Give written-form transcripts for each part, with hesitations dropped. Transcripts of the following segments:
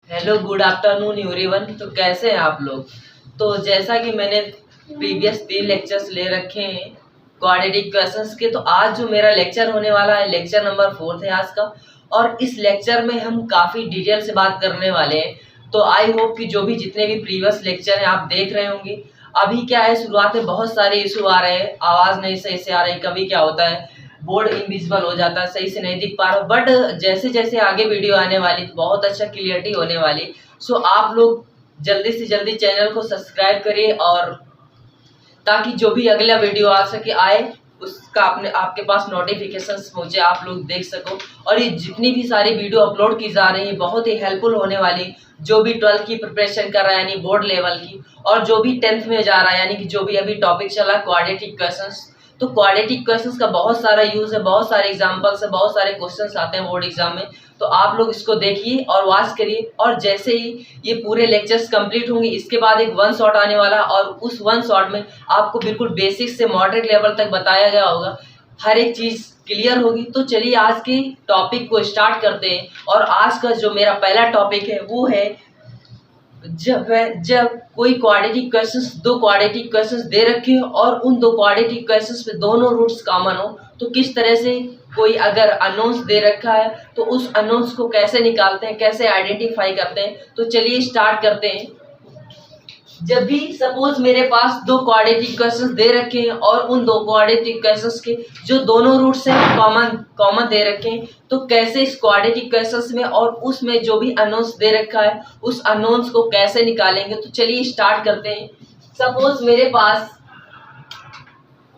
Hello, good afternoon everyone. तो कैसे हैं आप लोग? तो जैसा कि मैंने प्रीवियस 3 लेक्चर्स ले रखे हैं क्वाड्रेटिक क्वेश्चंस के, तो आज जो मेरा लेक्चर होने वाला है लेक्चर नंबर 4 है आज का। और इस लेक्चर में हम काफ़ी डिटेल से बात करने वाले हैं। तो आई होप कि जो भी जितने भी प्रीवियस लेक्चर हैं आप देख रहे होंगे। अभी क्या है, शुरुआत में बहुत सारे इशू आ रहे हैं, आवाज़ नहीं सही से आ रही, कभी क्या होता है बोर्ड इनविजिबल हो जाता है, सही से नहीं दिख पा रहा। बट जैसे जैसे आगे वीडियो आने वाली बहुत अच्छा क्लियरिटी होने वाली। सो आप लोग जल्दी से जल्दी चैनल को सब्सक्राइब करिए, और ताकि जो भी अगला वीडियो आ सके आए उसका आपके पास नोटिफिकेशंस पहुंचे, आप लोग देख सको। और ये जितनी भी सारी वीडियो अपलोड की जा रही है बहुत ही हेल्पफुल होने वाली। जो भी 12th की प्रिपरेशन कर रहा है यानी बोर्ड लेवल की, और जो भी 10th में जा रहा है यानी कि जो भी अभी टॉपिक चला क्वाड्रेटिक क्वेश्चंस, तो क्वाड्रेटिक क्वेश्चंस का बहुत सारा यूज है, बहुत सारे एग्जांपल्स है, बहुत सारे क्वेश्चंस आते हैं बोर्ड एग्जाम में। तो आप लोग इसको देखिए और वॉच करिए। और जैसे ही ये पूरे लेक्चर्स कंप्लीट होंगे इसके बाद एक 1 शॉट आने वाला, और उस 1 शॉट में आपको बिल्कुल बेसिक से मॉडरेट लेवल तक बताया गया होगा, हर एक चीज क्लियर होगी। तो चलिए आज के टॉपिक को स्टार्ट करते हैं। और आज का जो मेरा पहला टॉपिक है वो है जब कोई क्वाड्रेटिक क्वेश्चंस, 2 क्वाड्रेटिक क्वेश्चंस दे रखे हो और उन 2 क्वाड्रेटिक क्वेश्चंस में दोनों रूट्स कॉमन हो, तो किस तरह से कोई अगर अननोन्स दे रखा है तो उस अननोन्स को कैसे निकालते हैं, कैसे आइडेंटिफाई करते हैं। तो चलिए स्टार्ट करते हैं। जब भी सपोज मेरे पास 2 क्वाड्रेटिक क्वेश्चंस दे रखे हैं और उन 2 क्वाड्रेटिक क्वेश्चंस के जो दोनों रूट्स हैं कॉमन दे रखे हैं, तो कैसे इस क्वाड्रेटिक क्वेश्चंस में और उसमें जो भी अननोन्स दे रखा है उस अननोन्स को कैसे निकालेंगे। तो चलिए स्टार्ट करते हैं। सपोज मेरे पास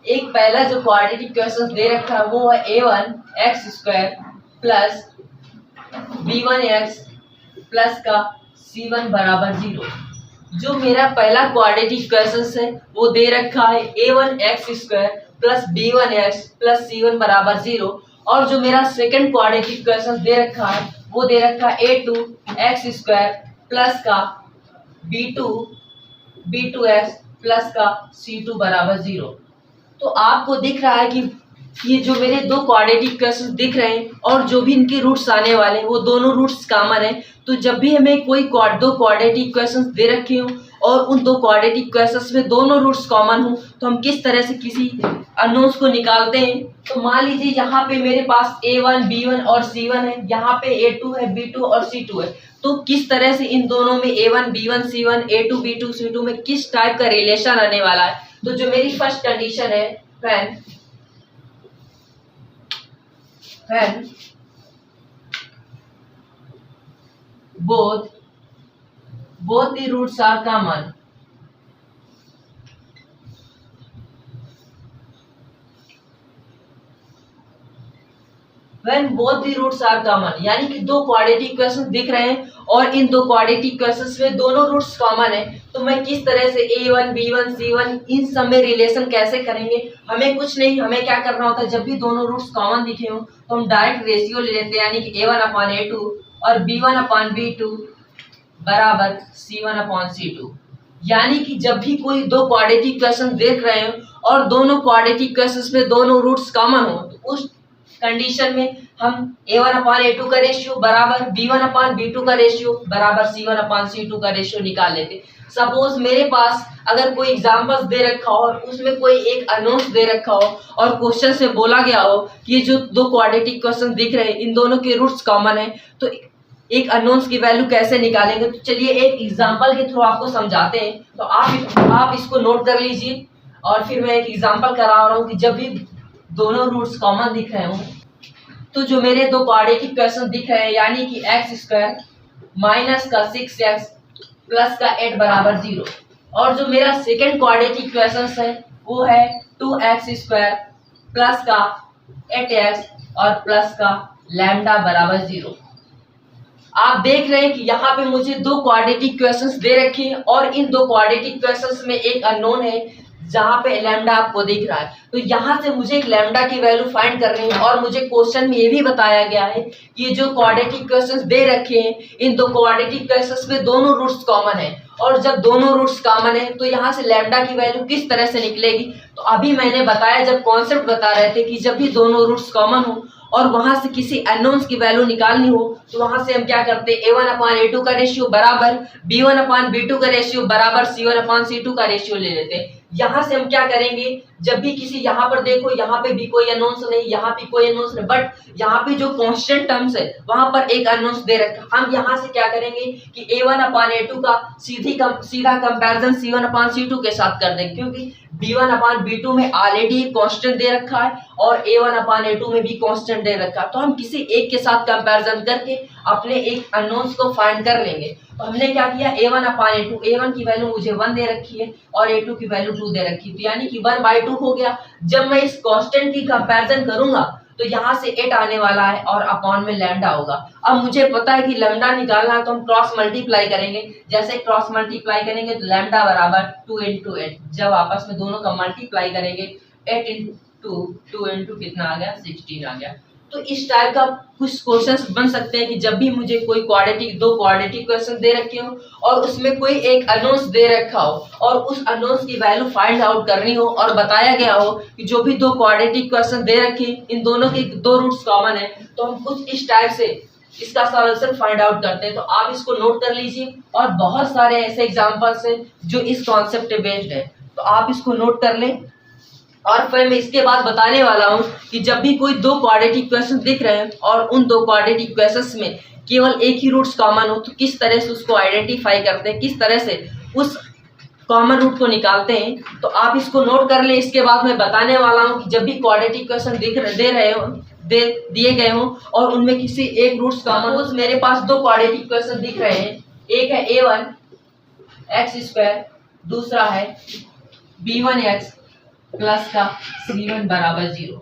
एक पहला जो क्वाड्रेटिक क्वेश्चन दे रखा है वो है a1x² प्लस b1x प्लस का c1 बराबर 0। जो मेरा पहला क्वाड्रेटिक क्वेश्चन है वो दे रखा है a1x² plus b1x plus c1 बराबर 0। और जो मेरा सेकंड क्वाड्रेटिक क्वेश्चन दे रखा है वो दे रखा है a2x² प्लस का b2x प्लस का c2 बराबर 0। तो आपको दिख रहा है कि ये जो मेरे 2 क्वाड्रेटिक क्वेश्चन दिख रहे हैं और जो भी इनके रूट्स आने वाले हैं वो दोनों रूट्स कॉमन है। तो जब भी हमें कोई 2 क्वाड्रेटिक क्वेश्चन दे रखे हो और उन 2 क्वाड्रेटिक क्वेश्चंस में दोनों रूट्स कॉमन हो, तो हम किस तरह से किसी अननोन्स को निकालते हैं। तो मान लीजिए यहाँ पे मेरे पास a1 b1 और c1 है, यहाँ पे a2 है, b2 और c2 है। तो किस तरह से इन दोनों में a1 b1 c1 a2 b2 c2 में किस टाइप का रिलेशन आने वाला है। तो जो मेरी फर्स्ट कंडीशन है, when both the roots are common, when both the roots are common यानी कि 2 क्वाड्रेटिक क्वेश्चन दिख रहे हैं और इन 2 क्वाड्रेटिक क्वेश्चंस में दोनों रूट्स कॉमन है। तो मैं किस तरह से a1 b1 c1 इन सब में रिलेशन कैसे करेंगे। हमें कुछ नहीं, हमें क्या करना होता है, जब भी दोनों रूट्स कॉमन दिखे हो तो हम डायरेक्ट रेशियो ले लेते हैं, यानी कि a1/a2 और b1/b2 बराबर c1/c2। यानी कि जब भी कोई 2 क्वाड्रेटिक क्वेश्चन देख रहे हो और दोनों क्वाड्रेटिक क्वेश्चंस में दोनों रूट्स कॉमन हो, तो उस कंडीशन में हम a1/a2 का रेशियो बराबर b1/b2 का रेशियो बराबर c1/c2 का रेशियो निकाल लेते। सपोज मेरे पास अगर कोई एग्जांपल्स दे रखा हो और उसमें कोई एक अननोन्स दे रखा हो और क्वेश्चन से बोला गया हो कि ये जो 2 क्वाड्रेटिक क्वेश्चन दिख रहे हैं इन दोनों के रूट्स कॉमन है, तो एक अननोन्स की वैल्यू कैसे निकालेंगे। तो चलिए एक एग्जांपल के थ्रू आपको समझाते हैं। तो आप इसको नोट कर लीजिए, और फिर मैं एक एग्जांपल करा रहा हूँ कि जब भी दोनों रूट्स कॉमन दिख रहे हो, तो जो मेरे 2 क्वाड्रेटिक क्वेश्चन दिख रहे हैं यानी कि x² माइनस का 6x प्लस का 8 बराबर 0। और जो मेरा सेकंड क्वाड्रेटिक क्वेश्चन है वो है 2x² प्लस का 8x और प्लस का लैम्डा बराबर 0। आप देख रहे हैं कि यहाँ पे मुझे 2 क्वाड्रेटिक क्वेश्चंस दे रखे हैं और इन 2 क्वाड्रेटिक क्वेश्चंस में एक अननोन है जहाँ पे लैम्डा आपको दिख रहा है। तो यहाँ से मुझे एक लैम्डा की वैल्यू फाइंड करनी है, और मुझे क्वेश्चन में ये भी बताया गया है कि ये जो क्वाड्रेटिक क्वेश्चंस दे रखे हैं इन 2 क्वाड्रेटिक क्वेश्चंस में दोनों रूट्स कॉमन है। और जब दोनों रूट्स कॉमन है तो यहाँ से लैम्डा की वैल्यू किस तरह से निकलेगी। तो अभी मैंने बताया, जब कॉन्सेप्ट बता रहे थे कि जब भी दोनों रूट्स कॉमन हो और वहां से किसी अननोन्स की वैल्यू निकालनी हो तो वहां से हम क्या करते हैं, A1/A2 का रेशियो बराबर B1/B2 का रेशियो बराबर C1/C2 का रेशियो ले लेते हैं। यहाँ से हम क्या करेंगे, जब भी किसी यहाँ पर देखो यहाँ पे भी कोई अननोन्स नहीं, यहाँ भी कोई अननोन्स नहीं, बट यहाँ पे जो कांस्टेंट टर्म्स है वहां पर एक अननोन्स दे रखा। हम यहाँ से क्या करेंगे कि A1/A2 का सीधा कंपैरिजन C1/C2 के साथ कर देंगे, क्योंकि B1/B2 में ऑलरेडी कांस्टेंट दे रखा है और A1/A2 में भी कांस्टेंट दे रखा है। तो हम किसी एक के साथ कंपैरिजन करके अपने एक अननोन्स को फाइंड कर लेंगे। तो हमने क्या किया, A1/A2, A1 की वैल्यू मुझे 1 दे रखी है और A2 की वैल्यू 2 दे रखी है, तो यानी कि 1/2 हो गया। जब मैं इस कांस्टेंट की कंपैरिजन करूंगा तो यहाँ से 8 आने वाला है और अपॉन में लैम्डा होगा। अब मुझे पता है कि लैम्डा निकालना है तो हम क्रॉस मल्टीप्लाई करेंगे। जैसे क्रॉस मल्टीप्लाई करेंगे तो लैम्डा बराबर 2 × 8, जब आपस में दोनों का मल्टीप्लाई करेंगे 8 × 2 कितना आ गया, 16 आ गया। तो इस टाइप का कुछ क्वेश्चंस बन सकते हैं कि जब भी मुझे कोई दो क्वाड्रेटिक क्वेश्चन दे रखे हो और उसमें कोई एक अननोन्स दे रखा हो और उस अननोन्स की वैल्यू फाइंड आउट करनी हो और बताया गया हो कि जो भी दो क्वाड्रेटिक क्वेश्चन दे रखे इन दोनों के 2 रूट्स कॉमन है, तो हम कुछ इस टाइप से इसका सॉल्यूशन फाइंड आउट करते हैं। तो आप इसको नोट कर लीजिए और बहुत सारे ऐसे एग्जाम्पल्स हैं जो इस कॉन्सेप्ट पे बेस्ड है, तो आप इसको नोट कर लें। और फिर मैं इसके बाद बताने वाला हूं कि जब भी कोई 2 क्वाड्रेटिक क्वेश्चन दिख रहे हैं और उन 2 क्वाड्रेटिक क्वेश्चंस में केवल एक ही रूट्स कॉमन हो तो किस तरह से उसको आइडेंटिफाई करते हैं, किस तरह से उस कॉमन रूट को निकालते हैं। तो आप इसको नोट कर ले। इसके बाद मैं बताने वाला हूं कि जब भी क्वाड्रेटिक क्वेश्चन दिए गए हों और उनमें किसी एक रूट्स कॉमन हो। मेरे पास 2 क्वाड्रेटिक क्वेश्चन दिख रहे हैं, एक है A1x², दूसरा है B1x प्लस का C1 बराबर 0।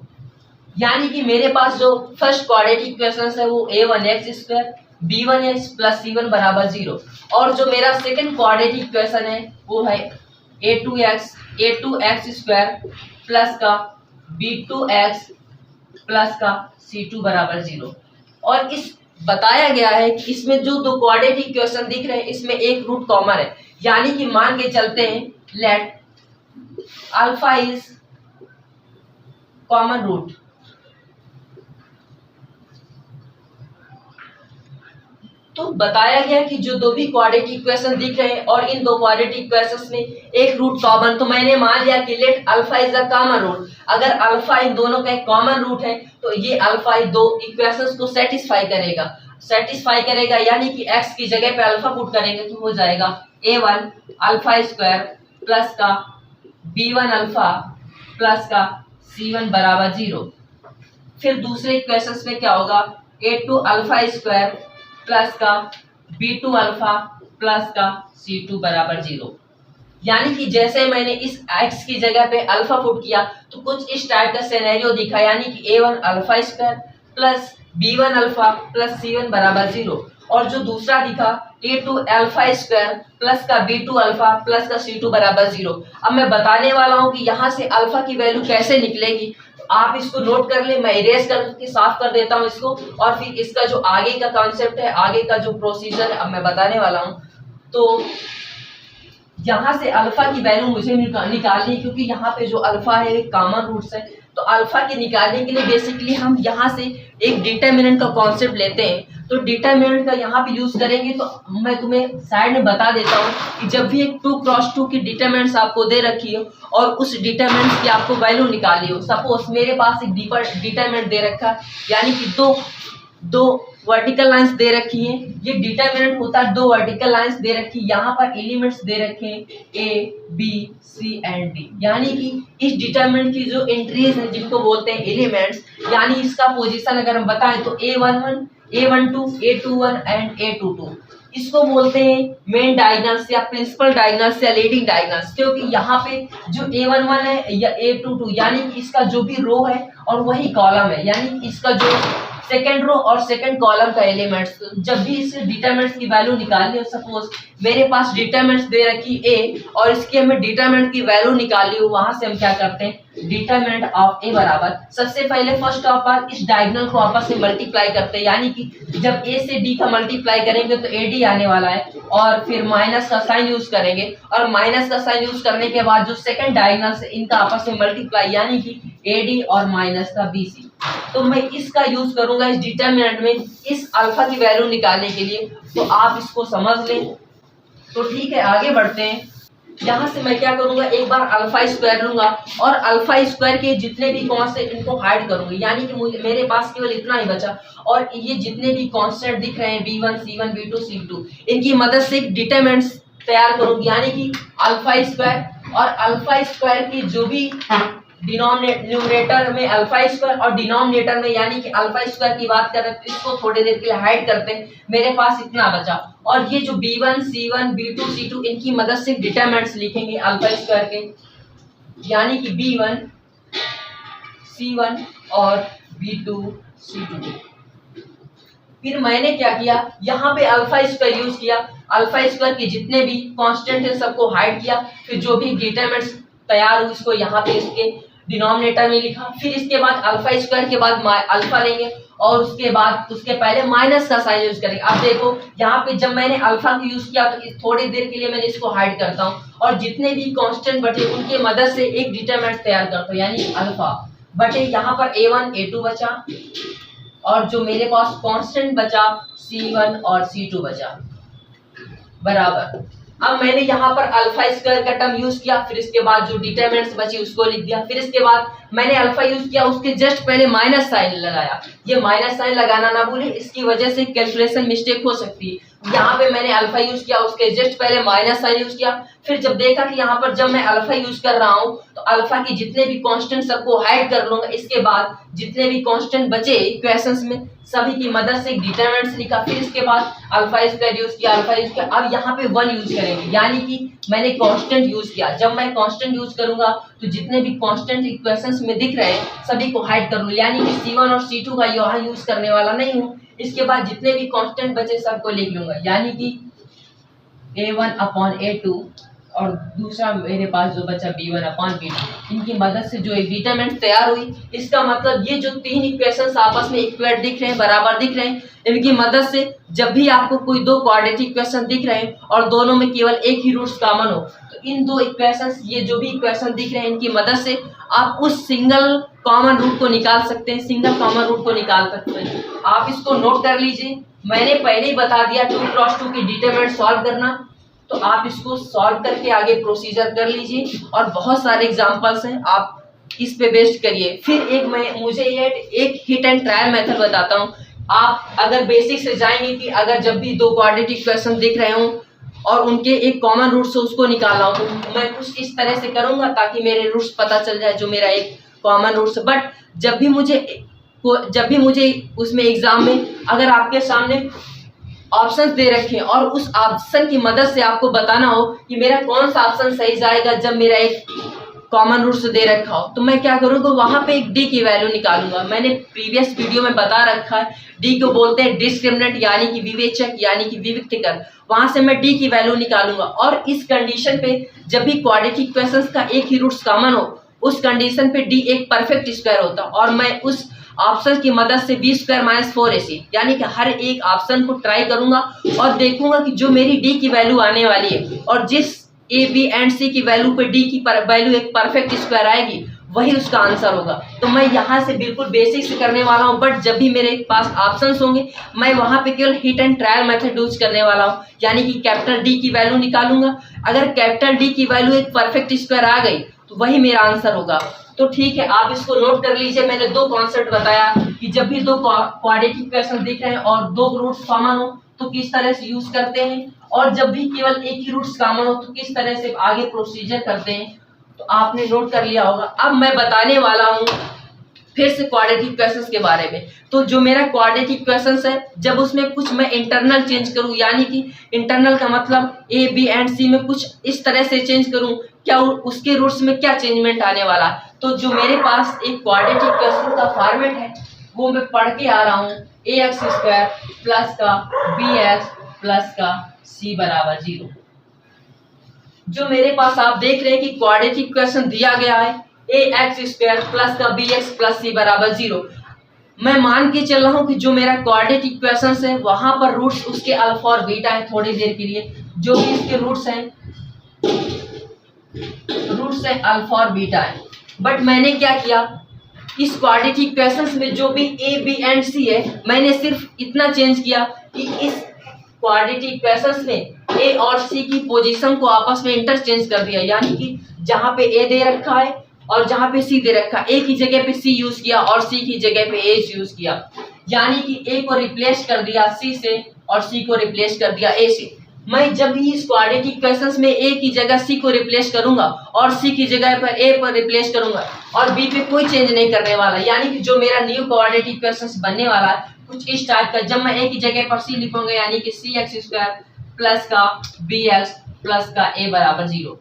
यानी कि मेरे पास जो फर्स्ट क्वाड्रेटिक क्वेश्चन है वो A1x², B1x प्लस C1 बराबर 0, और जो मेरा सेकंड क्वाड्रेटिक क्वेश्चन है वो है A2x² प्लस का B2x प्लस का C2 बराबर 0। और इस बताया गया है कि इसमें जो 2 क्वाड्रेटिक क्वेश्चन दिख रहे हैं इसमें एक रूट कॉमन है, यानी कि मान के चलते हैं let alpha is common root. तो बताया गया कि जो 2 भी क्वाड्रेटिक क्वेश्चन दिख रहे हैं और इन 2 क्वाड्रेटिक क्वेश्चंस में एक रूट कॉमन, तो मैंने मान लिया कि let alpha is a common root. अगर अल्फा इन दोनों का एक कॉमन रूट है तो ये अल्फा इन 2 इक्वेशंस को सेटिस्फाई करेगा, यानी कि x की जगह पे अल्फा पुट करेंगे तो हो जाएगा A1 अल्फा² प्लस का B1 अल्फा प्लस का C1 बराबर 0। फिर दूसरे इक्वेशंस में क्या होगा, A2 अल्फा² प्लस का B2 अल्फा प्लस का C2 बराबर 0। यानी कि जैसे मैंने इस x की जगह पे अल्फा पुट किया तो कुछ इस टाइप का सिनेरियो दिखा, यानी कि A1 अल्फा² plus B1 alpha plus C1 बराबर 0, और जो दूसरा दिखा A2 अल्फा² प्लस का B2 अल्फा प्लस का C2 बराबर 0। अब मैं बताने वाला हूं कि यहाँ से अल्फा की वैल्यू कैसे निकलेगी, आप इसको नोट कर ले। मैं इरेज करके साफ कर देता हूं इसको, और फिर इसका जो आगे का कॉन्सेप्ट है, आगे का जो प्रोसीजर है अब मैं बताने वाला हूं। तो यहाँ से अल्फा की वैल्यू मुझे निकालनी है, क्योंकि यहाँ पे जो अल्फा है एक कॉमन रूट्स है, तो अल्फा के निकालने के लिए बेसिकली हम यहाँ से एक डिटरमिनेंट का कॉन्सेप्ट लेते हैं। तो डिटरमिनेंट का यहाँ पे यूज करेंगे, तो मैं तुम्हें साइड में बता देता हूँ कि जब भी एक 2x2 की डिटरमिनेंट्स आपको दे रखी हो और उस डिटरमिनेंट की आपको वैल्यू निकाली हो, सपोज मेरे पास एक डिटरमिनेंट दे रखा, यानी कि दो वर्टिकल लाइंस दे रखी हैं। ये डिटरमिनेंट होता है 2 वर्टिकल लाइंस दे रखी, यहाँ पर एलिमेंट्स दे रखे हैं A, B, C and D, यानी कि इस डिटरमिनेंट की जो एंट्रीज हैं जिनको बोलते हैं एलिमेंट्स, यानी इसका पोजीशन अगर हम बताएं तो A11, A12, A21 and A22, इसको बोलते हैं मेन डायगोनल्स या प्रिंसिपल डायगोनल्स या लीडिंग डायगोनल्स, क्योंकि यहाँ पे जो A11 है या A22 यानी कि इसका जो भी रो है और वही कॉलम है, यानी कि इसका जो सेकेंड रो और सेकेंड कॉलम का एलिमेंट्स। जब भी इस डिटरमिनेंट्स की वैल्यू निकालनी हो, सपोज मेरे पास डिटरमिनेंट्स दे रखी A और इसकी हमें डिटरमिनेंट की वैल्यू निकालनी हो, वहां से हम क्या करते हैं, डिटरमिनेंट ऑफ A बराबर सबसे पहले फर्स्ट ऑफ ऑल इस डायगोनल को आपस में मल्टीप्लाई करते हैं, यानी कि जब A से D का मल्टीप्लाई करेंगे तो AD आने वाला है, और फिर माइनस का साइन यूज करेंगे, और माइनस का साइन यूज करने के बाद जो सेकंड डायगोनल से इनका आपस में मल्टीप्लाई, यानी कि AD और माइनस का BC। तो मैं इसका यूज करूंगा इस डिटरमिनेंट में इस अल्फा की वैल्यू निकालने के लिए। तो आप इसको समझ लें। तो ठीक है, आगे बढ़ते हैं। यहाँ से मैं क्या करूंगा, एक बार अल्फा स्क्वायर लूंगा और अल्फा स्क्वायर के जितने भी कांस्टेंट इनको हाइड करूंगा, यानी कि मुझे मेरे पास केवल इतना ही बचा। और ये जितने भी कांस्टेंट दिख रहे हैं b1 c1 b2 c2, इनकी मदद से एक डिटरमिनेंट्स तैयार करूंगी, यानी कि अल्फा स्क्वायर। और अल्फा स्क्वायर की जो भी न्यूमरेटर में अल्फा स्क्वायर और डिनोमिनेटर में यानी कि अल्फा स्क्वायर की बात कर रहे हैं, इसको थोड़ी देर के लिए हाइड करते हैं। मेरे पास इतना बचा और ये जो b1 c1 b2 c2 इनकी मदद से डिटरमिनेंट्स लिखेंगे अल्फा स्क्वायर के, यानी कि b1 c1 और b2 c2। फिर मैंने क्या किया, यहाँ पे अल्फा स्क्वायर यूज किया, अल्फा स्क्वायर के जितने भी कांस्टेंट है सबको हाइड किया। फिर जो भी डिटरमिनेंट्स तैयार हुई उसको यहाँ पे इसके डिनोमिनेटर में लिखा। फिर इसके बाद अल्फा स्क्वायर के बाद अल्फा लेंगे और उसके बाद उसके पहले माइनस का साइन यूज करेंगे। अब देखो यहाँ पे जब मैंने अल्फा को यूज किया तो थोड़ी देर के लिए मैंने इसको हाइड करता हूँ और जितने भी कांस्टेंट बचे उनके मदद से एक डिटरमिनेंट तैयार करता हूँ, यानी अल्फा बटे यहाँ पर a1 a2 बचा और जो मेरे पास कांस्टेंट बचा c1 और c2 बचा बराबर। अब मैंने यहाँ पर अल्फा स्क्वायर का टर्म यूज किया, फिर इसके बाद जो डिटरमिनेंट्स बची उसको लिख दिया। फिर इसके बाद मैंने अल्फा यूज किया, उसके जस्ट पहले माइनस साइन लगाया। ये माइनस साइन लगाना ना भूले, इसकी वजह से कैलकुलेशन मिस्टेक हो सकती है। यहाँ पे मैंने अल्फा यूज किया, उसके जस्ट पहले माइनस साइन यूज किया। फिर जब देखा कि यहाँ पर जब मैं अल्फा यूज कर रहा हूँ तो अल्फा की जितने भी कांस्टेंट सबको हाइड कर लूंगा। इसके बाद जितने भी कांस्टेंट बचे इक्वेशंस में सभी की मदद से डिटरमिनेंट्स लिखा। फिर इसके बाद अल्फा स्क्वायर यूज किया, अल्फा यूज किया। अब यहाँ पे 1 यूज करेंगे, यानी कि मैंने कांस्टेंट यूज किया। जब मैं कांस्टेंट यूज करूंगा तो जितने भी कांस्टेंट इक्वेशंस में दिख रहे हैं सभी को हाइड कर लूं, यानी कि c1 और c2 का यहाँ यूज करने वाला नहीं हूँ। इसके बाद जितने भी कांस्टेंट बचे सबको लिख लूंगा, यानी कि a1 अपॉन a2 और दूसरा मेरे पास जो बचा b1 अपॉन b2। इनकी मदद से जो एक डिटरमिनेंट तैयार हुई, इसका मतलब ये जो तीन इक्वेशंस आपस में इक्वेट दिख रहे हैं, बराबर दिख रहे हैं, इनकी मदद से जब भी आपको कोई दो क्वाड्रेटिक इक्वेशन दिख रहे हैं और दोनों में केवल एक ही रूट्स कॉमन हो तो इन दो इक्वेशंस, ये जो भी इक्वेशन दिख रहे हैं इनकी मदद से आप उस सिंगल कॉमन रूट को निकाल सकते हैं, सिंगल कॉमन रूट को निकाल सकते हैं। आप इसको नोट कर लीजिए, मैंने पहले ही बता दिया 2x2 की डिटरमिनेंट सॉल्व करना, तो आप इसको सॉल्व करके आगे प्रोसीजर कर लीजिए। और बहुत सारे एग्जांपल्स हैं, आप इस पे बेस्ड करिए। फिर मुझे एक हिट एंड ट्रायल मेथड बताता हूँ। आप अगर बेसिक से जाएंगे कि अगर जब भी दो क्वाड्रेटिक इक्वेशन दिख रहे हों और उनके एक कॉमन रूट से उसको निकालना हो तो मैं कुछ इस तरह से करूंगा ताकि मेरे रूट्स पता चल जाए जो मेरा एक कॉमन रूट्स। बट जब भी मुझे उसमें एग्जाम में अगर आपके सामने ऑप्शंस दे रखे हैं और उस ऑप्शन की मदद से आपको बताना हो कि मेरा कौन सा ऑप्शन सही जाएगा जब मेरा एक कॉमन रूट्स दे रखा हो, तो मैं क्या करूँगा, वहाँ पे एक डी की वैल्यू निकालूंगा। मैंने प्रीवियस वीडियो में बता रखा है, डी को बोलते हैं डिस्क्रिमिनेंट, यानी कि विवेचक, यानी कि विविक्तकर। वहां से मैं डी की वैल्यू निकालूंगा और इस कंडीशन पे जब भी क्वाड्रेटिक इक्वेशंस का एक ही रूट्स कॉमन हो उस कंडीशन पे डी एक परफेक्ट स्क्वायर होता और मैं उस ऑप्शन की मदद से b स्क्वायर माइनस 4ac, यानी कि हर एक ऑप्शन को ट्राई करूंगा और देखूंगा कि जो मेरी डी की वैल्यू आने वाली है और जिस ए बी एंड सी की वैल्यू पे डी की वैल्यू एक परफेक्ट स्क्वायर आएगी वही उसका आंसर होगा। तो मैं यहाँ से बिल्कुल बेसिक से करने वाला हूँ, बट जब भी मेरे पास ऑप्शंस होंगे मैं वहाँ पे केवल hit and trial method use करने वाला हूँ, यानी कि कैपिटल डी की वैल्यू निकालूंगा। अगर कैपिटल डी की वैल्यू एक परफेक्ट स्क्वायर आ गई तो वही मेरा आंसर होगा। तो ठीक है, आप इसको नोट कर लीजिए। मैंने दो कॉन्सेप्ट बताया कि जब भी दो क्वाड्रेटिक इक्वेशन दिख रहे हैं और दो रूट्स कॉमन हो तो किस तरह से यूज करते हैं, और जब भी केवल एक ही रूट्स कॉमन हो तो किस तरह से आगे प्रोसीजर करते हैं। तो आपने नोट कर लिया होगा। अब मैं बताने वाला हूँ फिर से क्वाड्रेटिक इक्वेशंस के बारे में। तो जो मेरा क्वाड्रेटिक इक्वेशंस है जब उसमें कुछ मैं इंटरनल चेंज करूं, यानी कि इंटरनल का मतलब ए बी एंड सी में कुछ इस तरह से चेंज करूं, क्या उसके रूट्स में क्या चेंजमेंट आने वाला। तो जो मेरे पास एक क्वाड्रेटिक इक्वेशन का फॉर्मेट है वो मैं पढ़ के आ रहा हूँ, ए एक्स स्क्वायर प्लस का बी एक्स प्लस का सी बराबर 0। जो मेरे पास आप देख रहे हैं कि क्वाड्रेटिक इक्वेशन दिया गया है ए एक्स स्क्वायर प्लस का बी एक्स प्लस सी बराबर 0। मैं मान के चल रहा हूँ कि जो मेरा क्वाड्रेटिक इक्वेशन है वहां पर रूट्स उसके अल्फा और बीटा है। थोड़ी देर के लिए जो भी इसके रूट्स हैं अल्फा और बीटा है। बट मैंने क्या किया इस क्वाड्रेटिक इक्वेशंस में जो भी ए बी एंड सी है, मैंने सिर्फ इतना चेंज किया कि इस क्वाड्रेटिक इक्वेशंस में ए और सी की पोजीशन को आपस में इंटरचेंज कर दिया, यानी कि जहां पे ए दे रखा है और जहां पे सी दे रखा है, ए की जगह पे सी यूज किया और सी की जगह पे ए यूज किया, यानी कि ए को रिप्लेस कर दिया सी से और सी को रिप्लेस कर दिया ए से। मैं जब भी इस क्वाड्रेटिक इक्वेशंस में ए की जगह सी को रिप्लेस करूंगा और सी की जगह पर ए पर रिप्लेस करूंगा और बी पे कोई चेंज नहीं करने वाला, यानी कि जो मेरा न्यू क्वाड्रेटिक इक्वेशंस बनने वाला है कुछ इस टाइप का। जब मैं ए की जगह पर सी लिखूंगा, यानी कि सी एक्स स्क्वायर प्लस का बी एक्स प्लस का ए बराबर 0।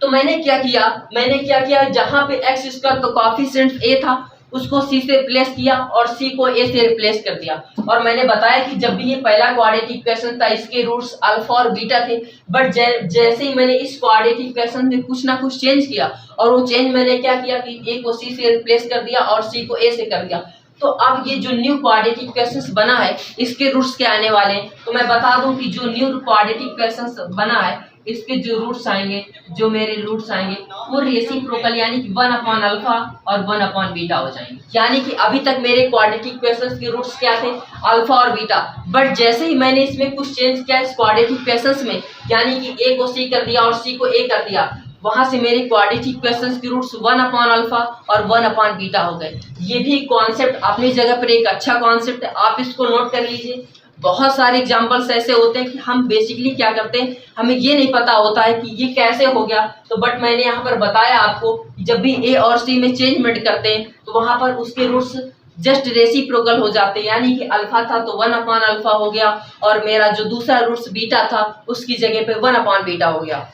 तो मैंने क्या किया, जहां पे एक्स स्क्वायर का कोएफिशिएंट ए था उसको सी से रिप्लेस किया और सी को ए से रिप्लेस कर दिया। और मैंने बताया कि जब भी ये पहला क्वाड्रेटिक इक्वेशन था इसके रूट्स अल्फा और बीटा थे, बट जैसे ही मैंने इस क्वाड्रेटिक इक्वेशन में कुछ ना कुछ चेंज किया और वो चेंज मैंने क्या किया कि ए को सी से रिप्लेस कर दिया और सी को ए से कर दिया। तो अब ये जो न्यू क्वाड्रेटिक इक्वेशंस बना है इसके रूट्स क्या आने वाले हैं, तो मैं बता दूं कि जो न्यू क्वाड्रेटिक इक्वेशंस बना है इसके जो रूट्स आएंगे, जो मेरे रूट्स आएंगे वो रेसिप्रोकल यानी कि 1 अपॉन अल्फा और 1 अपॉन बीटा हो जाएंगे। यानी कि अभी तक मेरे क्वाड्रेटिक इक्वेशंस के रूट्स क्या थे, अल्फा और बीटा, बट जैसे ही मैंने इसमें कुछ चेंज किया इस क्वाड्रेटिक इक्वेशंस में, यानी कि ए को सी कर दिया और सी को ए कर दिया, वहां से मेरे क्वाड्रेटिक इक्वेशंस के रूट्स 1 अपॉन अल्फा और 1 अपॉन बीटा हो गए। ये भी कॉन्सेप्ट अपनी जगह पर एक अच्छा कॉन्सेप्ट है, आप इसको नोट कर लीजिए। बहुत सारे एग्जांपल्स ऐसे होते हैं कि हम बेसिकली क्या करते हैं, हमें ये नहीं पता होता है कि ये कैसे हो गया, तो बट मैंने यहाँ पर बताया आपको कि जब भी ए और सी में चेंजमेंट करते हैं तो वहां पर उसके रूट्स जस्ट रेसिप्रोकल हो जाते हैं, यानी कि अल्फा था तो 1 अपॉन अल्फा हो गया और मेरा जो दूसरा रूट्स बीटा था उसकी जगह पे 1 अपॉन बीटा हो गया।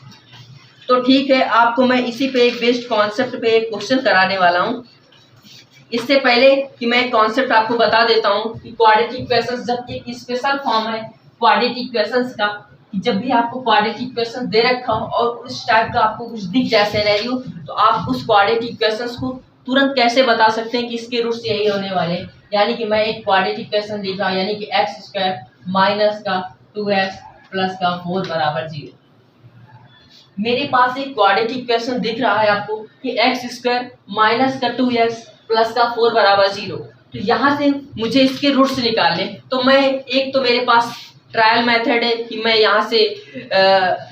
तो ठीक है, आपको मैं इसी पे एक बेस्ड कॉन्सेप्ट पे एक क्वेश्चन कराने वाला हूँ। इससे पहले कि मैं कॉन्सेप्ट आपको बता देता हूँ कि क्वाड्रेटिक इक्वेशंस जब एक स्पेशल फॉर्म है क्वाड्रेटिक इक्वेशंस का, कि जब भी आपको क्वाड्रेटिक इक्वेशन दे रखा हो और उस टाइप का आपको कुछ दिख जाए सिनेरियो, तो आप उस क्वाड्रेटिक इक्वेशंस को तुरंत कैसे बता सकते हैं कि इसके रूट्स यही होने वाले हैं। यानी कि मैं एक क्वाड्रेटिक इक्वेशन लिख रहा हूँ, यानी कि एक्स स्क्वायर माइनस का 2x प्लस का 4 बराबर 0। मेरे पास एक क्वाड्रेटिक इक्वेशन दिख रहा है आपको कि एक्स स्क्वायर माइनस का 2x प्लस का 4 बराबर 0। तो यहाँ से मुझे इसके रूट्स निकालने, तो मैं एक तो मेरे पास ट्रायल मेथड है कि मैं यहाँ से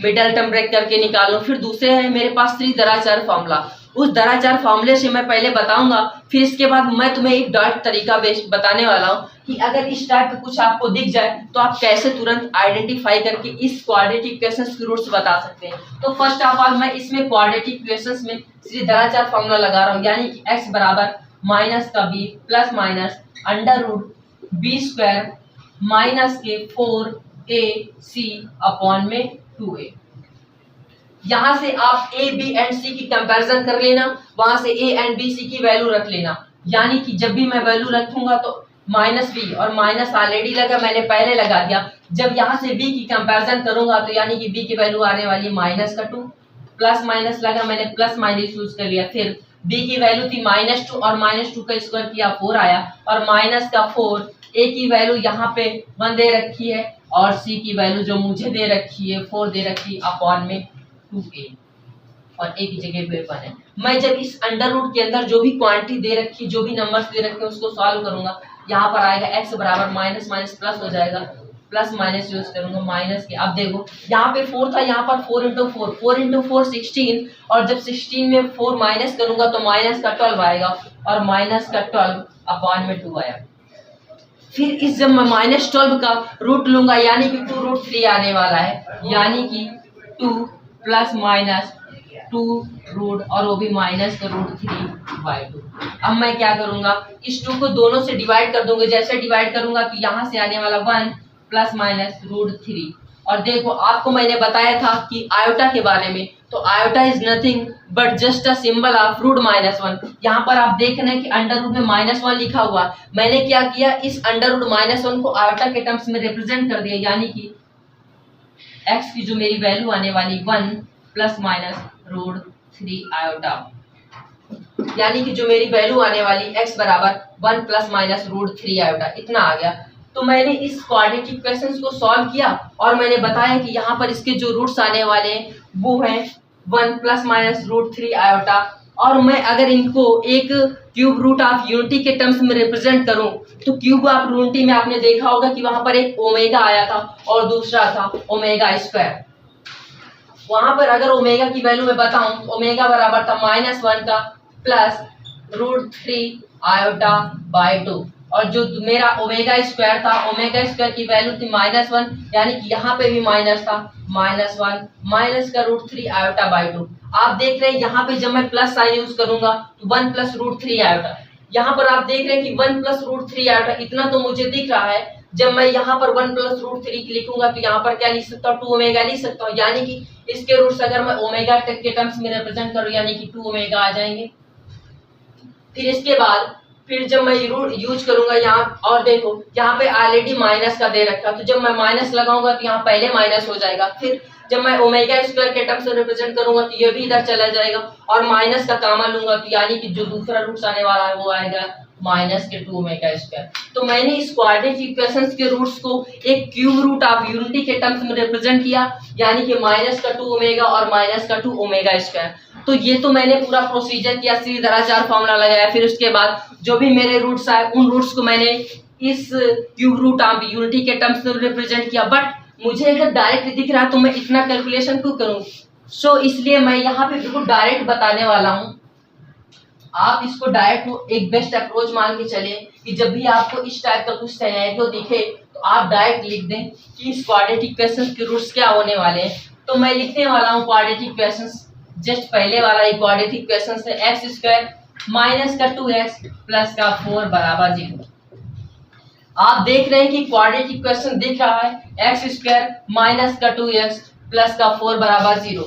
मिडल टर्म ब्रेक करके निकालूं, फिर दूसरे है मेरे पास त्रिदराचार फार्मूला। उस दराचार फार्मूले से मैं पहले बताऊंगा, फिर इसके बाद मैं तुम्हें एक डॉट तरीका बताने वाला हूँ कि अगर इस टाइप का कुछ आपको दिख जाए तो आप कैसे तुरंत आइडेंटिफाई करके इस क्वाड्रेटिक इक्वेशंस के रूट्स बता सकते हैं। तो फर्स्ट ऑफ ऑल मैं इसमें क्वाड्रेटिक इक्वेशंस में त्रिदराचार फार्मूला लगा रहा हूँ, यानी कि x बराबर माइनस का b plus minus under root B square minus के 4ac अपॉन में 2a। यहाँ से आप a b एंड c की कंपैरिजन कर लेना, वहां से a एंड b c की वैल्यू रख लेना, यानी कि जब भी मैं वैल्यू रखूंगा तो माइनस b और माइनस ऑलरेडी लगा मैंने पहले लगा दिया। जब यहाँ से b की कंपैरिजन करूंगा तो यानी कि b की वैल्यू आने वाली माइनस का 2, प्लस माइनस लगा मैंने प्लस माइनस यूज कर लिया, फिर b की वैल्यू थी -2 और -2 का स्क्वायर किया 4 आया और माइनस का 4, a की वैल्यू यहाँ पे 1 दे रखी है और c की वैल्यू जो मुझे दे रखी है 4 दे रखी है अपॉन में 2a और a की जगह पे 1 है। मैं जब इस अंडर रूट के अंदर जो भी क्वांटिटी दे रखी, जो भी नंबर्स दे रखे उसको सॉल्व करूंगा, यहाँ पर आएगा x बराबर माइनस माइनस प्लस हो जाएगा, प्लस माइनस यूज करूंगा माइनस के। अब देखो यहाँ पे 4 था, यहाँ पर 4 इंटू 4 16 और जब 16 में 4 माइनस करूंगा तो माइनस का 12 आएगा और माइनस का 12 अपॉन में 2 आया। फिर इस जब मैं -12 का रूट लूंगा यानी कि 2 रूट 3 आने वाला है, यानी कि 2 प्लस माइनस 2 रूट और वो भी माइनस का रूट 3/2। अब मैं क्या करूंगा, इस 2 को दोनों से डिवाइड कर दूंगा। जैसे डिवाइड करूंगा तो यहाँ से आने वाला 1 प्लस माइनस रूट 3। और देखो आपको मैंने बताया था कि आयोटा के बारे में, तो iota is nothing but just a symbol of root -1। यहाँ पर आप देख रहे हैं कि अंडर रूट में -1 लिखा हुआ। मैंने क्या किया, इस अंडर रूट -1 को आयोटा के टर्म्स में रिप्रेजेंट कर दिया, यानी कि x की जो मेरी वैल्यू आने वाली 1 प्लस माइनस रूट 3 आयोटा, यानी कि जो मेरी वैल्यू आने वाली x बराबर 1 प्लस माइनस रूट 3 आयोटा, इतना आ गया। तो मैंने इस क्वाड्रेटिक इक्वेशंस को सॉल्व किया और मैंने बताया कि यहाँ पर इसके जो रूट्स आने वाले हैं वो हैं 1 प्लस माइनस रूट 3 आयोटा। और मैं अगर इनको एक क्यूब रूट ऑफ यूनिटी के टर्म्स में रिप्रेजेंट करूं तो क्यूब ऑफ यूनिटी में आपने देखा होगा कि वहां पर एक ओमेगा आया था और दूसरा था ओमेगा स्क्वायर। वहां पर अगर ओमेगा की वैल्यू मैं बताऊं तो ओमेगा बराबर था -1 का प्लस √3 आयोटा बाय 2 और जो मेरा ओमेगा स्क्वायर था, ओमेगा स्क्वायर की वैल्यू थी -1 यानी कि यहाँ पे भी माइनस था, -1 माइनस का √3 आयोटा बाय 2। आप देख रहे हैं यहाँ पे जब मैं प्लस साइन यूज करूंगा तो 1 प्लस √3 आयोटा, यहाँ पर आप देख रहे हैं कि 1 प्लस √3 आयोटा इतना तो मुझे दिख रहा है। जब मैं यहाँ पर 1 प्लस √3 लिखूंगा तो यहाँ पर क्या लिख सकता हूँ, 2 ओमेगा लिख सकता हूँ, यानी कि इसके रूट्स अगर मैं ओमेगा के टर्म्स में रिप्रेजेंट करूँ यानी कि 2 ओमेगा आ जाएंगे। फिर इसके बाद फिर जब मैं यूज करूंगा यहाँ, और देखो यहाँ पे ऑलरेडी माइनस का दे रखा, तो जब मैं माइनस लगाऊंगा तो यहाँ पहले माइनस हो जाएगा। फिर जब मैं ओमेगा स्क्वायर के टर्म्स में रिप्रेजेंट करूंगा तो ये भी इधर चला जाएगा और माइनस का कॉमन लूंगा तो यानी कि जो दूसरा रूट्स आने वाला है वो आएगा माइनस के 2 ओमेगा स्क्वायर। तो मैंने इस क्वाड्रेटिक इक्वेशंस के रूट्स को एक क्यूब रूट ऑफ यूनिटी के टर्म्स में रिप्रेजेंट किया यानी कि माइनस का 2 ओमेगा और माइनस का 2 ओमेगा स्क्वायर। तो ये तो मैंने पूरा प्रोसीजर किया, सीधा फॉर्मूला लगाया। फिर उसके बाद जो भी मेरे रूट्स आए उन रूट्स को मैंने इस क्यूब रूट ऑफ यूनिटी के टर्म्स में रिप्रेजेंट किया। बट मुझे अगर डायरेक्ट दिख रहा है तो मैं इतना कैलकुलेशन क्यों करूं? सो इसलिए मैं यहाँ पे बिल्कुल डायरेक्ट बताने वाला हूँ। आप इसको डायरेक्ट एक बेस्ट अप्रोच मान के चले कि जब भी आपको इस टाइप का कुछ सिनेरियो दिखे तो आप डायरेक्ट लिख दें कि इस क्वाड्रेटिक इक्वेशंस के रूट्स क्या होने वाले हैं। तो मैं लिखने वाला हूँ क्वाड्रेटिक इक्वेशंस, जस्ट पहले वाला एक क्वाड्रेटिक इक्वेशन है एक्स स्क्वायर माइनस का 2x प्लस का 4 बराबर 0। आप देख रहे हैं कि क्वाड्रेटिक इक्वेशन दिख रहा है एक्स स्क्वायर माइनस का 2x प्लस का 4 बराबर 0।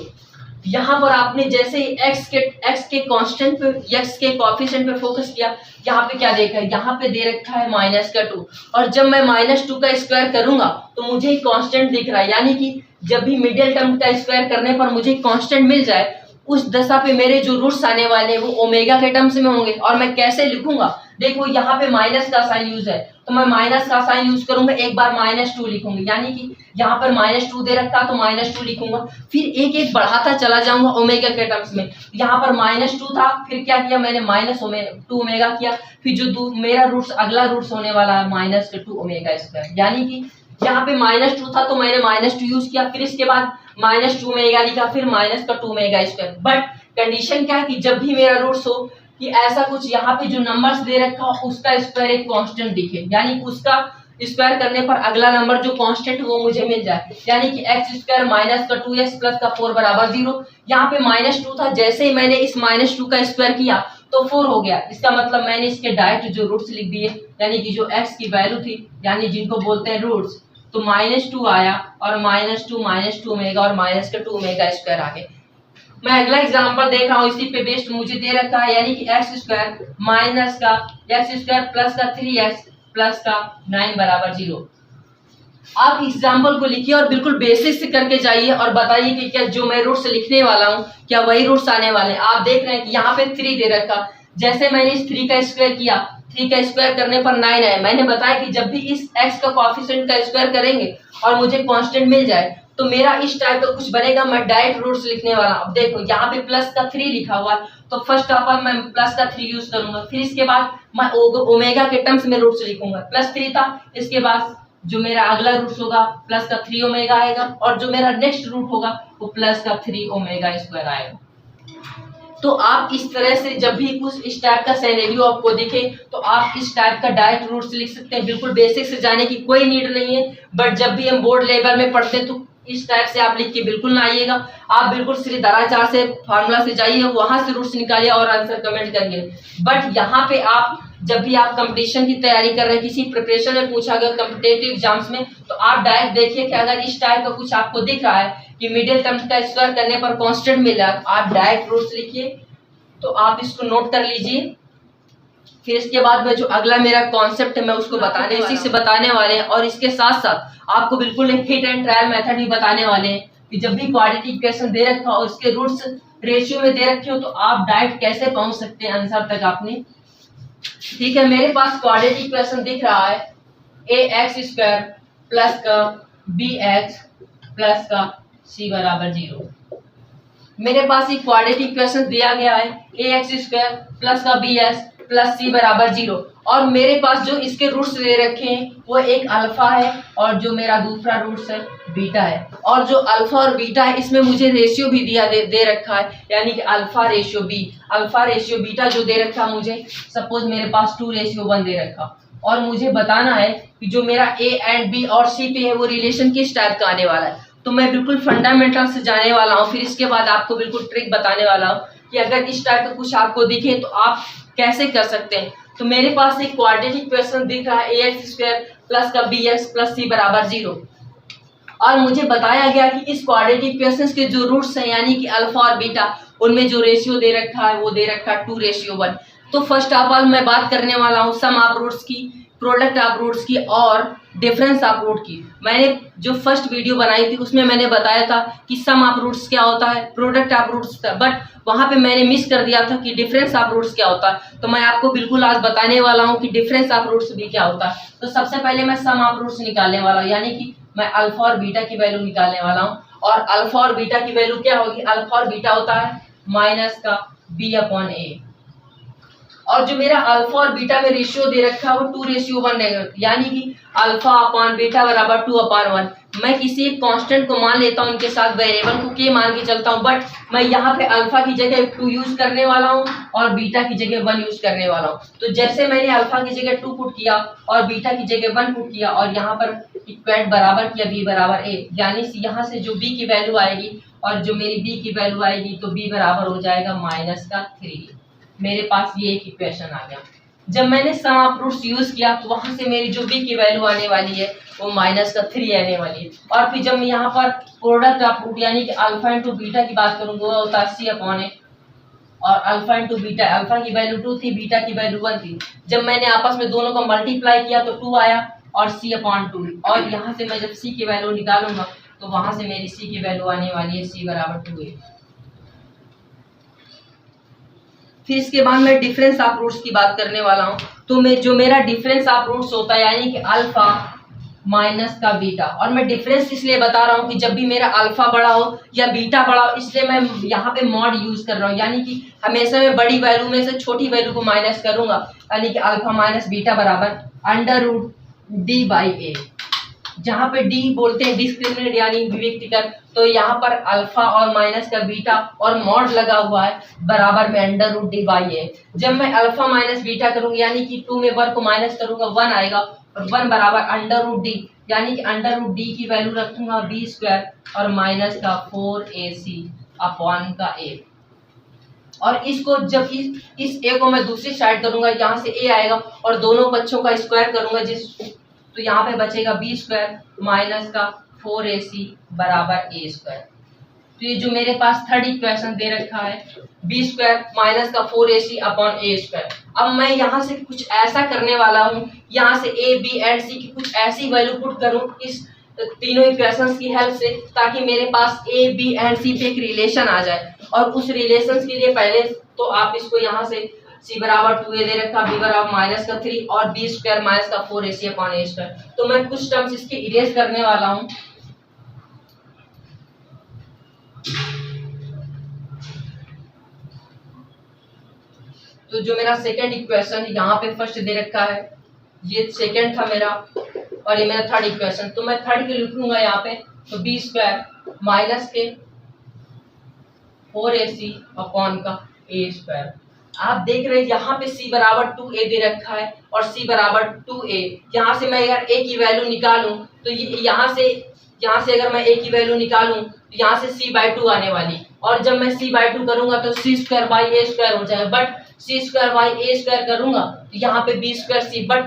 यहाँ पर आपने जैसे ही x के कांस्टेंट पे, x के कोएफिशिएंट पे फोकस किया, यहाँ पे क्या देखा है, यहाँ पे दे रखा है -2 और जब मैं -2 का स्क्वायर करूंगा तो मुझे कांस्टेंट दिख रहा है, यानी कि जब भी मिडिल टर्म का स्क्वायर करने पर मुझे कांस्टेंट मिल जाए उस दशा पे मेरे जो रूट्स आने वाले हैं वो ओमेगा के टर्म्स में होंगे। और मैं कैसे लिखूंगा, देखो यहाँ पे माइनस का साइन यूज है तो मैं माइनस का साइन यूज करूंगा, एक बार -2 लिखूंगी, यानी कि यहाँ पर -2 दे रखा तो -2 लिखूंगा। फिर एक एक बढ़ाता चला जाऊंगा ओमेगा के टर्म्स में। यहाँ पर -2 था, फिर क्या किया मैंने -2 ओमेगा किया, फिर जो मेरा रूट्स अगला रूट्स होने वाला है -2 ओमेगा स्क्वायर, यानी कि यहाँ पे -2 था तो मैंने -2 यूज किया, फिर इसके बाद -2 ओमेगा लिखा, फिर -2 ओमेगा स्क्वायर। बट कंडीशन क्या है कि जब भी मेरा रूट्स हो कि ऐसा कुछ यहाँ पे जो नंबर्स दे रखा हो उसका स्क्वायर एक कांस्टेंट दिखे, यानी उसका स्क्वायर करने पर अगला नंबर जो कांस्टेंट वो मुझे मिल जाए, यानी कि एक्स स्क्वायर माइनस का 2x प्लस का 4 बराबर 0। यहाँ पे -2 था, जैसे ही मैंने इस -2 का स्क्वायर किया तो 4 हो गया। इसका मतलब मैंने इसके डायरेक्ट जो रूट्स लिख दिए, यानी कि जो x की वैल्यू थी, यानी जिनको बोलते हैं रूट्स, तो -2 आया और -2 ओमेगा और -2 ओमेगा स्क्वायर आ गए। मैं अगला एग्जांपल देख रहा हूँ, इसी पे बेस्ड मुझे दे रखा है, यानी कि एक्स स्क्वायर माइनस का एक्स स्क्वायर प्लस का 3x प्लस का 9 बराबर 0। आप एग्जांपल को लिखिए और बिल्कुल बेसिक से करके जाइए और बताइए कि क्या जो मैं रूट्स लिखने वाला हूँ क्या वही रूट्स आने वाले हैं। आप देख रहे हैं कि यहाँ पे 3 दे रखा, जैसे मैंने इस 3 का स्क्वायर किया, 3 का स्क्वायर करने पर 9 आया। मैंने बताया कि जब भी इस x का कोएफिशिएंट का स्क्वायर करेंगे और मुझे कांस्टेंट मिल जाए तो मेरा इस टाइप का कुछ बनेगा। मैं डायरेक्ट रूट्स लिखने वाला हूं। अब देखो यहाँ पे प्लस का 3 लिखा हुआ है तो फर्स्ट ऑफ ऑल मैं प्लस का 3 यूज करूंगा, फिर इसके बाद मैं ओमेगा के टर्म्स में रूट्स लिखूंगा। +3 था, इसके बाद जो मेरा अगला रूट्स होगा प्लस का 3 ओमेगा आएगा और जो मेरा नेक्स्ट रूट होगा वो प्लस का 3 ओमेगा स्क्वायर आएगा। तो आप इस तरह से जब भी कुछ इस टाइप का सिनेरियो आपको दिखे तो आप इस टाइप का डायरेक्ट रूट्स लिख सकते हैं। बिल्कुल बेसिक से जाने की कोई नीड नहीं है, बट जब भी हम बोर्ड लेवल में पढ़ते हैं तो इस टाइप से आप लिख के बिल्कुल ना आइएगा। आप बिल्कुल सीधा से फार्मूला से जाइए, वहां से रूट्स निकालिए और आंसर कमेंट करिए। बट यहाँ पे आप जब भी आप कंपटीशन की तैयारी कर रहे हैं, किसी प्रिपरेशन में पूछा गया कॉम्पिटिटिव एग्जाम्स में, तो आप डायरेक्ट देखिए कि अगर इस टाइप का कुछ आपको दिख रहा है कि मिडिल टर्म का स्क्वायर करने पर कांस्टेंट मिल रहा है, आप डायरेक्ट रूट्स लिखिए। तो आप इसको नोट कर लीजिए। फिर इसके बाद में जो अगला मेरा कॉन्सेप्ट है मैं उसको इसी से बताने वाले हैं, और इसके साथ साथ आपको बिल्कुल एक हिट एंड ट्रायल मेथड भी बताने वाले हैं कि जब भी क्वाड्रेटिक इक्वेशन दे रखा हो, उसके रूट्स रेशियो में दे रखे हो, तो आप डायरेक्ट कैसे पहुंच सकते हैं आंसर तक आपने। ठीक है, मेरे पास क्वाड्रेटिक इक्वेशन दिख रहा है ax² प्लस का bx प्लस का c बराबर 0। मेरे पास एक क्वाड्रेटिक इक्वेशन दिया गया है ax² प्लस का bs प्लस सी बराबर 0। और मेरे पास जो इसके रूट्स दे रखे हैं वो एक अल्फा है और जो मेरा दूसरा रूट्स है बीटा है। और जो अल्फा और बीटा है इसमें मुझे रेशियो भी दे रखा है, यानी कि alpha ratio B, alpha ratio beta जो दे रखा मुझे, सपोज मेरे पास 2:1 दे रखा। और मुझे बताना है कि जो मेरा ए एंड बी और सी पे है वो रिलेशन किस टाइप का आने वाला है। तो मैं बिल्कुल फंडामेंटल से जाने वाला हूँ, फिर इसके बाद आपको बिल्कुल ट्रिक बताने वाला हूँ कि अगर इस टाइप का कुछ आपको दिखे तो आप कैसे कर सकते हैं। तो मेरे पास एक क्वाड्रेटिक इक्वेशन दिख रहा है ax² प्लस का bx प्लस c बराबर 0। और मुझे बताया गया कि इस क्वाड्रेटिक इक्वेशन के जो रूट्स हैं यानी कि अल्फा और बीटा, उनमें जो रेशियो दे रखा है वो दे रखा है 2:1। तो फर्स्ट ऑफ ऑल मैं बात करने वाला हूँ सम ऑफ रूट्स की, प्रोडक्ट ऑफ रूट्स की और डिफरेंस ऑफ रूट की। मैंने जो फर्स्ट वीडियो बनाई थी उसमें मैंने बताया था कि सम ऑफ रूट्स क्या होता है, प्रोडक्ट ऑफ रूट्स था, बट वहां पे मैंने मिस कर दिया था कि डिफरेंस ऑफ रूट्स क्या होता है। तो मैं आपको बिल्कुल आज बताने वाला हूं कि डिफरेंस ऑफ रूट्स भी क्या होता है। तो सबसे पहले मैं सम ऑफ रूट्स निकालने वाला हूं, यानी कि मैं अल्फा और बीटा की वैल्यू निकालने वाला हूं। और अल्फा और बीटा की वैल्यू क्या होगी, अल्फा और बीटा होता है माइनस का b/a। और जो मेरा अल्फा और बीटा में रेशियो दे रखा है वो 2:1 रहेगा, यानी कि अल्फा अपॉन बीटा बराबर 2/1। मैं किसी एक कांस्टेंट को मान लेता हूँ, इनके साथ वेरिएबल को के मान के चलता हूँ, बट मैं यहाँ पे अल्फा की जगह 2 यूज करने वाला हूँ और बीटा की जगह 1 यूज करने वाला हूँ। तो जैसे मैंने अल्फा की जगह 2 पुट किया और बीटा की जगह 1 पुट किया और यहाँ पर इक्वेट बराबर किया b बराबर a, यानी यहाँ से जो b की वैल्यू आएगी और जो मेरी b की वैल्यू आएगी तो b बराबर हो जाएगा -3। मेरे पास ये एक इक्वेशन आ गया। जब मैंने सम ऑफ रूट्स यूज किया तो वहां से मेरी जो b की वैल्यू आने वाली है वो -3 आने वाली है। और फिर जब मैं यहाँ पर प्रोडक्ट ऑफ रूट यानी कि अल्फा इंटू बीटा की बात करूंगा वो होता है c/a। और अल्फा इंटू बीटा, अल्फा की वैल्यू 2 थी, बीटा की वैल्यू 1 थी। जब मैंने आपस में दोनों को मल्टीप्लाई किया तो 2 आया और c/2। और यहाँ से मैं जब c की वैल्यू निकालूंगा तो वहां से मेरी c की वैल्यू आने वाली है c बराबर 2a। फिर इसके बाद मैं डिफरेंस ऑफ रूट्स की बात करने वाला हूँ। तो मैं जो मेरा डिफरेंस ऑफ रूट्स होता है यानी कि अल्फा माइनस का बीटा, और मैं डिफरेंस इसलिए बता रहा हूँ कि जब भी मेरा अल्फा बड़ा हो या बीटा बड़ा हो, इसलिए मैं यहाँ पे मॉड यूज कर रहा हूँ, यानी कि हमेशा मैं बड़ी वैल्यू में से छोटी वैल्यू को माइनस करूंगा, यानी कि अल्फा माइनस बीटा बराबर √d/a। जहाँ पे डी बोलते हैं डिस्क्रिमिनेट यानी विविक्तिकर, तो यहाँ पर अल्फा और माइनस का बीटा और मॉड लगा हुआ है बराबर में √d/a। जब मैं अल्फा माइनस बीटा करूंगा यानी कि 2 में 1 को माइनस करूंगा 1 आएगा और 1 बराबर √d, यानी कि √d की वैल्यू रखूंगा b² और माइनस का 4ac/a। और इसको जब इस a को मैं दूसरी साइड करूंगा, यहाँ से a आएगा और दोनों बच्चों का स्क्वायर करूंगा तो यहाँ पे बचेगा b² माइनस का 4ac बराबर a²। तो ये जो मेरे पास थर्ड इक्वेशन दे रखा है b² माइनस का 4ac/a²। अब मैं यहाँ से कुछ ऐसा करने वाला हूँ, यहाँ से a b एंड c की कुछ ऐसी वैल्यू पुट करूँ इस तीनों इक्वेशंस की हेल्प से, ताकि मेरे पास a b एंड c पे एक रिलेशन आ जाए। और उस रिलेशंस के लिए पहले तो आप इसको यहाँ से c बराबर 2a दे रखा, b बराबर -3 और b² माइनस का 4ac/a²। तो मैं कुछ टर्म्स इसके इरेज करने वाला हूँ। तो जो मेरा सेकंड इक्वेशन यहाँ पे फर्स्ट दे रखा है, ये सेकंड था मेरा और ये मेरा थर्ड इक्वेशन। तो मैं थर्ड के लिखूंगा यहाँ पे, तो b² माइनस के 4ac/a²। आप देख रहे हैं यहाँ पे c बराबर 2a दे रखा है और c बराबर 2a। यहाँ से मैं अगर a की वैल्यू निकालूं तो यहाँ से अगर मैं a की वैल्यू निकालूं तो यहाँ से c/2 आने वाली, और जब मैं c/2 करूंगा तो c²/a² हो जाएगा। बट c²/a² करूंगा तो यहाँ पे b²c, बट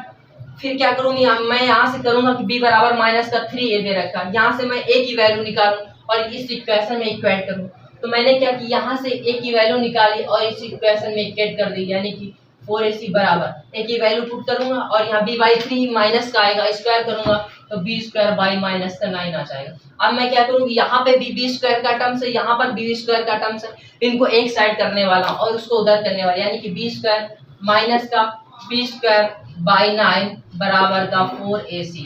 फिर क्या करूंगी मैं यहाँ से करूंगा कि b बराबर -3a दे रखा है, यहाँ से मैं a की वैल्यू निकालूं और इस इक्वेशन में इक्वेट करूं। तो मैंने क्या कि यहाँ से a की वैल्यू निकाली और इस इक्वेशन में इक्वेट कर दी, यानी कि 4ac बराबर a की वैल्यू पुट करूंगा और यहाँ b/3 माइनस का आएगा, स्क्वायर करूंगा तो b²/-9 आ जाएगा। अब मैं क्या करूंगी, यहाँ पे b² का टर्म्स है, यहाँ पर b² का टर्म्स है, इनको एक साइड करने वाला हूँ और उसको उधर करने वाला, यानी कि b² माइनस का b²/9 बराबर का 4ac।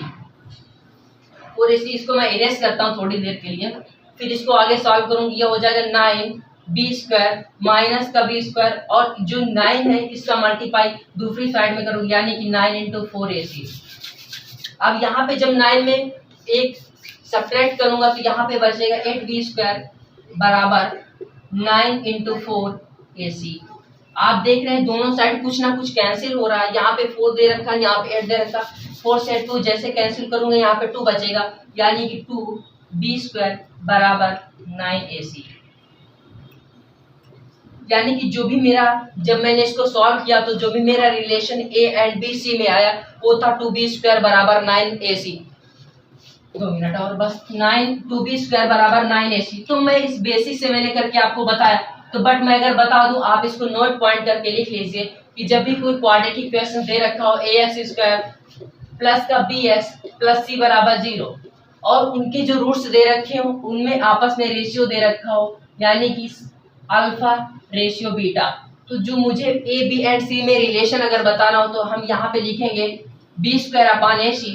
इसको मैं इरेज करता हूँ थोड़ी देर के लिए, फिर इसको आगे सॉल्व करूंगी, ये हो जाएगा 9 बी स्क्वायर माइनस का बी स्क्वायर, और जो 9 है इसका मल्टीप्लाई दूसरी साइड में करूँगी, यानी कि 9 इंटू 4ac। अब यहाँ पे जब 9 में एक सब्ट्रैक्ट करूंगा तो यहाँ पे बचेगा 8b स्क्वायर बराबर 9 इंटू 4ac। आप देख रहे हैं दोनों साइड कुछ ना कुछ कैंसिल हो रहा है, यहाँ पे 4 दे रखा है, यहाँ पे 8 दे रखा, 4 से 2 जैसे कैंसिल करूंगा यहाँ पे 2 बचेगा, यानी कि 2b स्क्वायर बराबर 9ac। यानी कि जो भी मेरा, जब मैंने इसको सॉल्व किया तो जो भी मेरा relation a and b c में आया वो था 2b स्क्वायर बराबर 9ac। 2 मिनट और बस। 2b स्क्वायर बराबर 9ac। तो मैं इस बेसिस से मैंने करके आपको बताया, तो बट मैं अगर बता दूं, आप इसको नोट पॉइंट करके लिख लीजिए कि जब भी कोई क्वाड्रेटिक इक्वेशन दे रखा हो ax स्क्वायर प्लस का bx प्लस c बराबर 0 और उनके जो रूट्स दे रखे हो उनमें आपस में रेशियो दे रखा हो, यानी कि अल्फा रेशियो बीटा, तो जो मुझे ए बी एंड सी में रिलेशन अगर बताना हो तो हम यहाँ पे लिखेंगे B square upon A C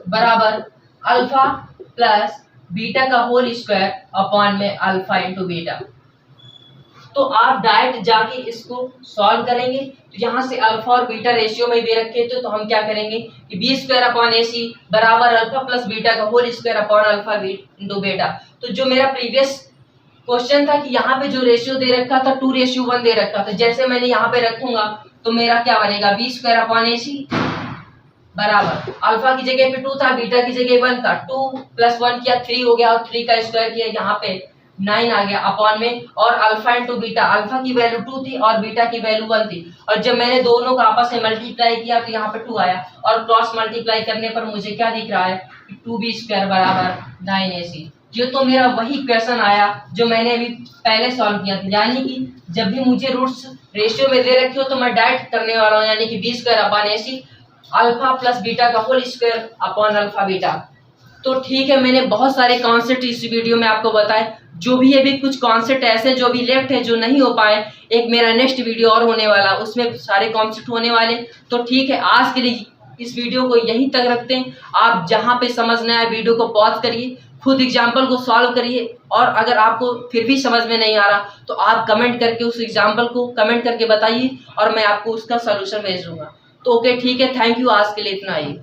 बराबर अल्फा प्लस बीटा का होल स्क्वायर अपॉन में अल्फा इंटू बीटा। तो आप डायरेक्ट जाके इसको सॉल्व करेंगे, तो यहाँ से अल्फा और बीटा रेशियो में दे रखे थे, तो हम क्या करेंगे कि B square upon A C बराबर अल्फा प्लस बीटा का whole square upon alpha into beta. तो जो मेरा प्रीवियस क्वेश्चन था कि यहाँ पे जो रेशियो दे रखा था 2:1 दे रखा था, जैसे मैंने यहाँ पे रखूंगा तो मेरा क्या बनेगा B square upon A C बराबर अल्फा की जगह पे 2 था, बीटा की जगह 1 था, 2 + 1 किया 3 हो गया और 3 का स्क्वायर किया यहाँ पे 9 आ गया अपॉन में, और अल्फा इंटू बीटा, अल्फा की वैल्यू 2 थी और बीटा की वैल्यू 1 थी, और जब मैंने दोनों का आपस में मल्टीप्लाई किया तो यहाँ पे 2 आया, और क्रॉस मल्टीप्लाई करने पर मुझे क्या दिख रहा है 2b स्क्वायर बराबर 9ac। ये तो मेरा वही क्वेश्चन आया जो मैंने अभी पहले सॉल्व किया था, यानी कि जब भी मुझे रूट्स रेशियो में दे रखे हो तो मैं डायरेक्ट करने वाला हूँ, यानी कि B square upon A C alpha plus beta का whole square upon alpha beta. तो ठीक है, मैंने बहुत सारे कॉन्सेप्ट इस वीडियो में आपको बताए, जो भी अभी कुछ कॉन्सेप्ट ऐसे जो भी लेफ्ट है जो नहीं हो पाए, एक मेरा नेक्स्ट वीडियो और होने वाला, उसमें सारे कॉन्सेप्ट होने वाले। तो ठीक है, आज के लिए इस वीडियो को यहीं तक रखते हैं। आप जहाँ पे समझना है वीडियो को पॉज करिए, खुद एग्जाम्पल को सॉल्व करिए, और अगर आपको फिर भी समझ में नहीं आ रहा तो आप कमेंट करके उस एग्जाम्पल को कमेंट करके बताइए और मैं आपको उसका सलूशन भेज दूंगा। तो ओके, ठीक है, थैंक यू, आज के लिए इतना ही।